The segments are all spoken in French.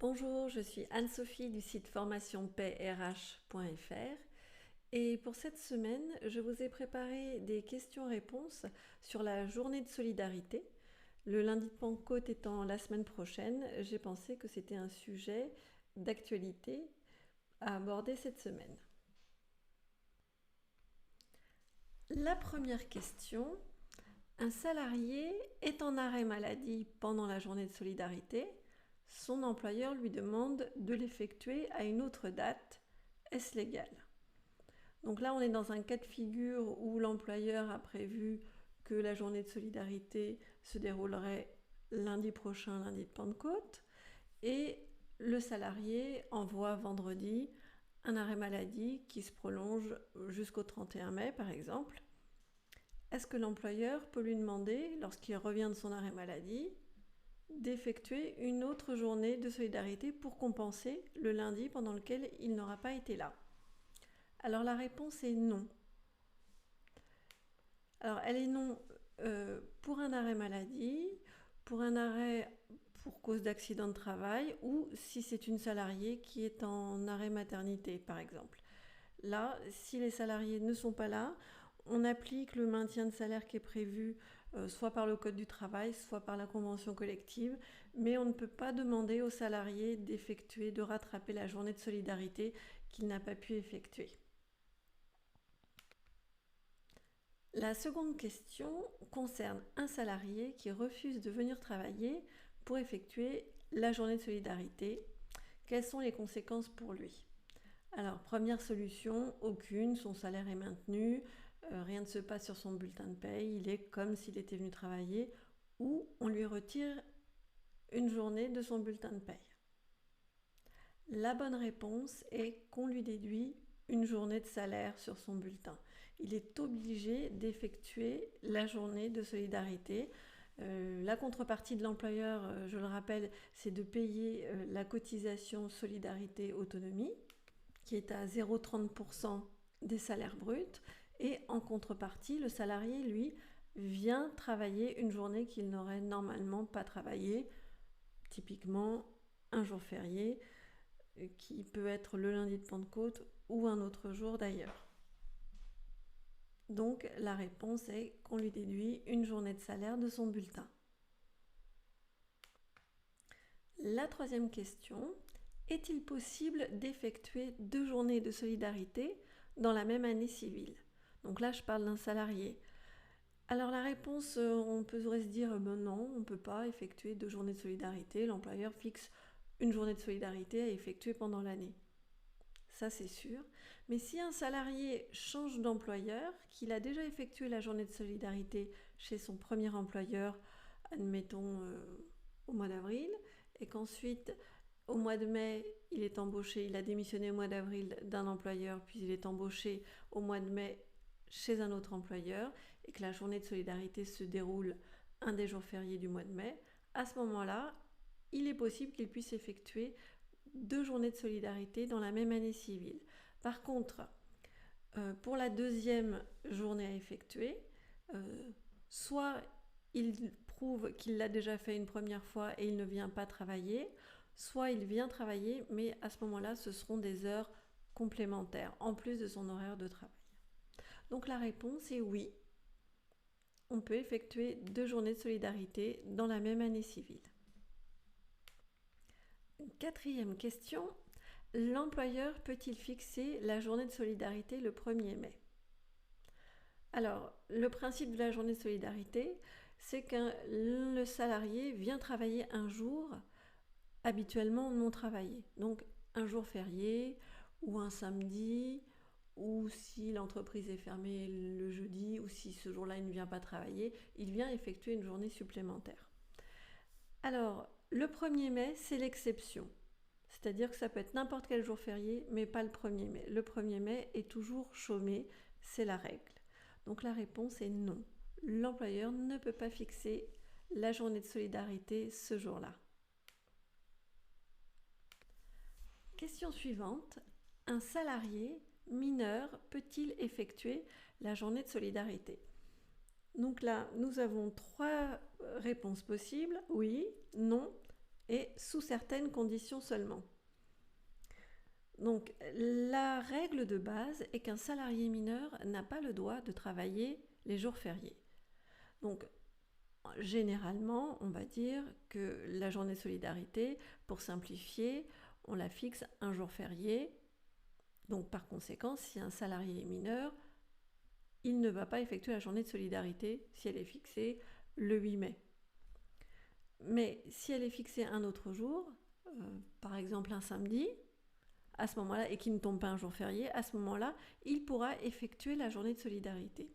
Bonjour, je suis Anne-Sophie du site formationpayrh.fr et pour cette semaine, je vous ai préparé des questions-réponses sur la journée de solidarité. Le lundi de Pentecôte étant la semaine prochaine, j'ai pensé que c'était un sujet d'actualité à aborder cette semaine. La première question, un salarié est en arrêt maladie pendant la journée de solidarité. Son employeur lui demande de l'effectuer à une autre date. Est-ce légal ? Donc là, on est dans un cas de figure où l'employeur a prévu que la journée de solidarité se déroulerait lundi prochain, lundi de Pentecôte, et le salarié envoie vendredi un arrêt maladie qui se prolonge jusqu'au 31 mai, par exemple. Est-ce que l'employeur peut lui demander, lorsqu'il revient de son arrêt maladie, d'effectuer une autre journée de solidarité pour compenser le lundi pendant lequel il n'aura pas été là? Alors la réponse est non. Alors elle est non pour un arrêt maladie, pour un arrêt pour cause d'accident de travail ou si c'est une salariée qui est en arrêt maternité par exemple. Là, si les salariés ne sont pas là, on applique le maintien de salaire qui est prévu soit par le Code du travail, soit par la convention collective, mais on ne peut pas demander aux salariés d'effectuer, de rattraper la journée de solidarité qu'il n'a pas pu effectuer. La seconde question concerne un salarié qui refuse de venir travailler pour effectuer la journée de solidarité. Quelles sont les conséquences pour lui ? Alors, première solution, aucune, son salaire est maintenu, rien ne se passe sur son bulletin de paye, il est comme s'il était venu travailler, ou on lui retire une journée de son bulletin de paye. La bonne réponse est qu'on lui déduit une journée de salaire sur son bulletin. Il est obligé d'effectuer la journée de solidarité. La contrepartie de l'employeur, je le rappelle, c'est de payer la cotisation solidarité autonomie, qui est à 0,30% des salaires bruts. Et en contrepartie, le salarié, lui, vient travailler une journée qu'il n'aurait normalement pas travaillée, typiquement un jour férié, qui peut être le lundi de Pentecôte ou un autre jour d'ailleurs. Donc la réponse est qu'on lui déduit une journée de salaire de son bulletin. La troisième question, est-il possible d'effectuer 2 journées de solidarité dans la même année civile? Donc là, je parle d'un salarié. Alors la réponse, on pourrait se dire non, on ne peut pas effectuer 2 journées de solidarité. L'employeur fixe une journée de solidarité à effectuer pendant l'année. Ça, c'est sûr. Mais si un salarié change d'employeur, qu'il a déjà effectué la journée de solidarité chez son premier employeur, admettons au mois d'avril, et qu'ensuite, au mois de mai, il est embauché, il a démissionné au mois d'avril d'un employeur, puis il est embauché au mois de mai chez un autre employeur, et que la journée de solidarité se déroule un des jours fériés du mois de mai, à ce moment-là, il est possible qu'il puisse effectuer 2 journées de solidarité dans la même année civile. Par contre, pour la deuxième journée à effectuer, soit il prouve qu'il l'a déjà fait une première fois et il ne vient pas travailler, soit il vient travailler, mais à ce moment-là, ce seront des heures complémentaires, en plus de son horaire de travail. Donc la réponse est oui, on peut effectuer 2 journées de solidarité dans la même année civile. Quatrième question, l'employeur peut-il fixer la journée de solidarité le 1er mai? Alors, le principe de la journée de solidarité, c'est que le salarié vient travailler un jour habituellement non travaillé. Donc, un jour férié ou un samedi, ou si l'entreprise est fermée le jeudi, ou si ce jour-là il ne vient pas travailler, il vient effectuer une journée supplémentaire. Alors, le 1er mai, c'est l'exception. C'est-à-dire que ça peut être n'importe quel jour férié, mais pas le 1er mai. Le 1er mai est toujours chômé, c'est la règle. Donc la réponse est non. L'employeur ne peut pas fixer la journée de solidarité ce jour-là. Question suivante. Un salarié mineur peut-il effectuer la journée de solidarité? Donc là, nous avons 3 réponses possibles. Oui, non et sous certaines conditions seulement. Donc la règle de base est qu'un salarié mineur n'a pas le droit de travailler les jours fériés. Donc généralement, on va dire que la journée de solidarité, pour simplifier, on la fixe un jour férié. Donc par conséquent, si un salarié est mineur, il ne va pas effectuer la journée de solidarité si elle est fixée le 8 mai. Mais si elle est fixée un autre jour, par exemple un samedi, à ce moment-là, et qui ne tombe pas un jour férié, à ce moment-là, il pourra effectuer la journée de solidarité.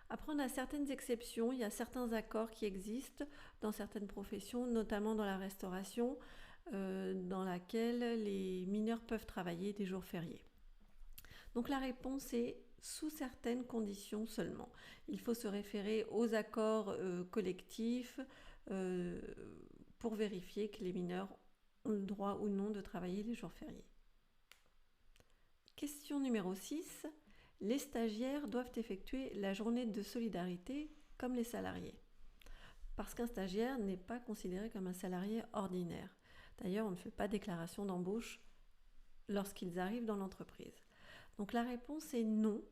Après, on a certaines exceptions, il y a certains accords qui existent dans certaines professions, notamment dans la restauration, dans laquelle les mineurs peuvent travailler des jours fériés. Donc la réponse est sous certaines conditions seulement. Il faut se référer aux accords collectifs pour vérifier que les mineurs ont le droit ou non de travailler les jours fériés. Question numéro 6. Les stagiaires doivent effectuer la journée de solidarité comme les salariés. Parce qu'un stagiaire n'est pas considéré comme un salarié ordinaire. D'ailleurs, on ne fait pas déclaration d'embauche lorsqu'ils arrivent dans l'entreprise. Donc la réponse est non.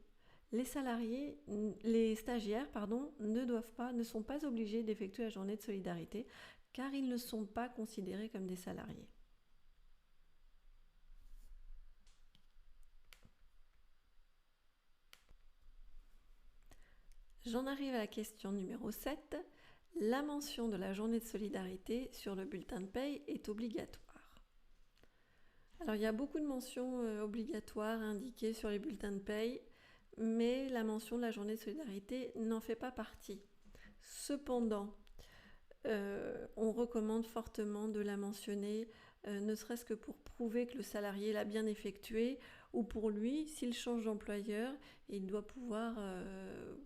Les stagiaires, ne sont pas obligés d'effectuer la journée de solidarité car ils ne sont pas considérés comme des salariés. J'en arrive à la question numéro 7. La mention de la journée de solidarité sur le bulletin de paye est obligatoire. Alors il y a beaucoup de mentions obligatoires indiquées sur les bulletins de paye, mais la mention de la journée de solidarité n'en fait pas partie. Cependant, on recommande fortement de la mentionner, ne serait-ce que pour prouver que le salarié l'a bien effectué, ou pour lui, s'il change d'employeur, il doit pouvoir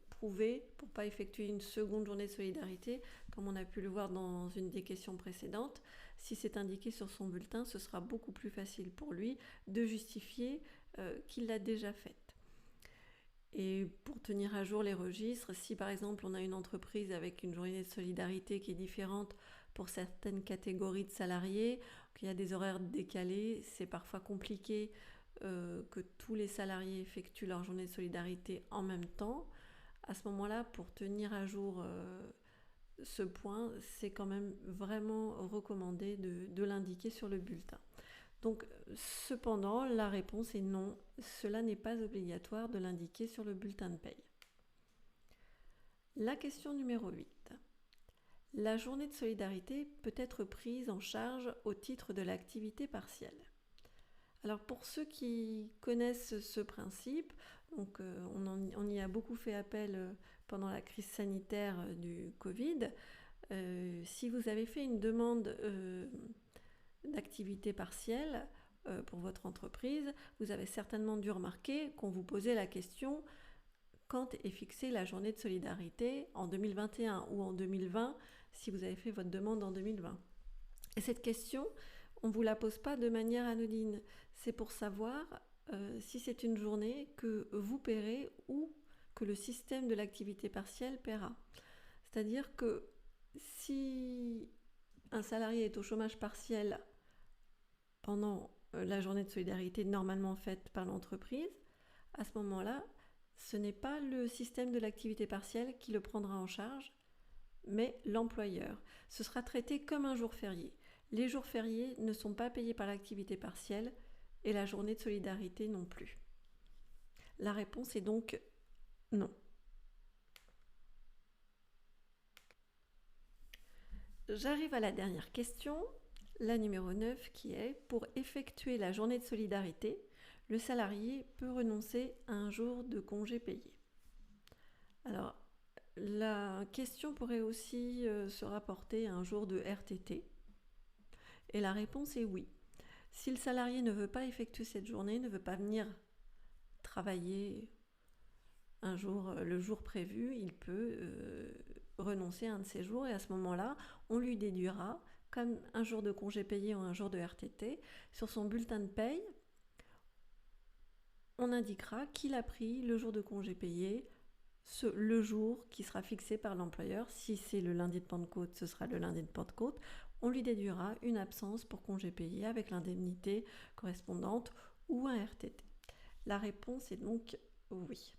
prouver pour ne pas effectuer une seconde journée de solidarité, comme on a pu le voir dans une des questions précédentes. Si c'est indiqué sur son bulletin, ce sera beaucoup plus facile pour lui de justifier qu'il l'a déjà faite. Et pour tenir à jour les registres, si par exemple on a une entreprise avec une journée de solidarité qui est différente pour certaines catégories de salariés, qu'il y a des horaires décalés, c'est parfois compliqué que tous les salariés effectuent leur journée de solidarité en même temps. À ce moment-là, pour tenir à jour ce point, c'est quand même vraiment recommandé de l'indiquer sur le bulletin. Donc, cependant, la réponse est non, cela n'est pas obligatoire de l'indiquer sur le bulletin de paye. La question numéro 8. La journée de solidarité peut être prise en charge au titre de l'activité partielle. Alors pour ceux qui connaissent ce principe, donc on y a beaucoup fait appel pendant la crise sanitaire du Covid. Si vous avez fait une demande d'activité partielle pour votre entreprise, vous avez certainement dû remarquer qu'on vous posait la question quand est fixée la journée de solidarité en 2021 ou en 2020 si vous avez fait votre demande en 2020. Et cette question, on ne vous la pose pas de manière anodine. C'est pour savoir si c'est une journée que vous paierez ou que le système de l'activité partielle paiera. C'est-à-dire que si un salarié est au chômage partiel pendant la journée de solidarité normalement faite par l'entreprise, à ce moment-là, ce n'est pas le système de l'activité partielle qui le prendra en charge, mais l'employeur. Ce sera traité comme un jour férié. Les jours fériés ne sont pas payés par l'activité partielle et la journée de solidarité non plus. La réponse est donc non. J'arrive à la dernière question, la numéro 9, qui est « Pour effectuer la journée de solidarité, le salarié peut renoncer à un jour de congé payé ». Alors, la question pourrait aussi se rapporter à un jour de RTT. Et la réponse est oui. Si le salarié ne veut pas effectuer cette journée, ne veut pas venir travailler le jour prévu, il peut renoncer à un de ces jours et à ce moment-là, on lui déduira comme un jour de congé payé ou un jour de RTT. Sur son bulletin de paye, on indiquera qu'il a pris le jour de congé payé, le jour qui sera fixé par l'employeur. Si c'est le lundi de Pentecôte, ce sera le lundi de Pentecôte. on lui déduira une absence pour congé payé avec l'indemnité correspondante ou un RTT. La réponse est donc oui.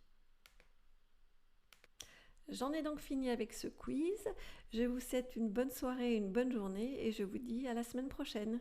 J'en ai donc fini avec ce quiz. Je vous souhaite une bonne soirée et une bonne journée et je vous dis à la semaine prochaine.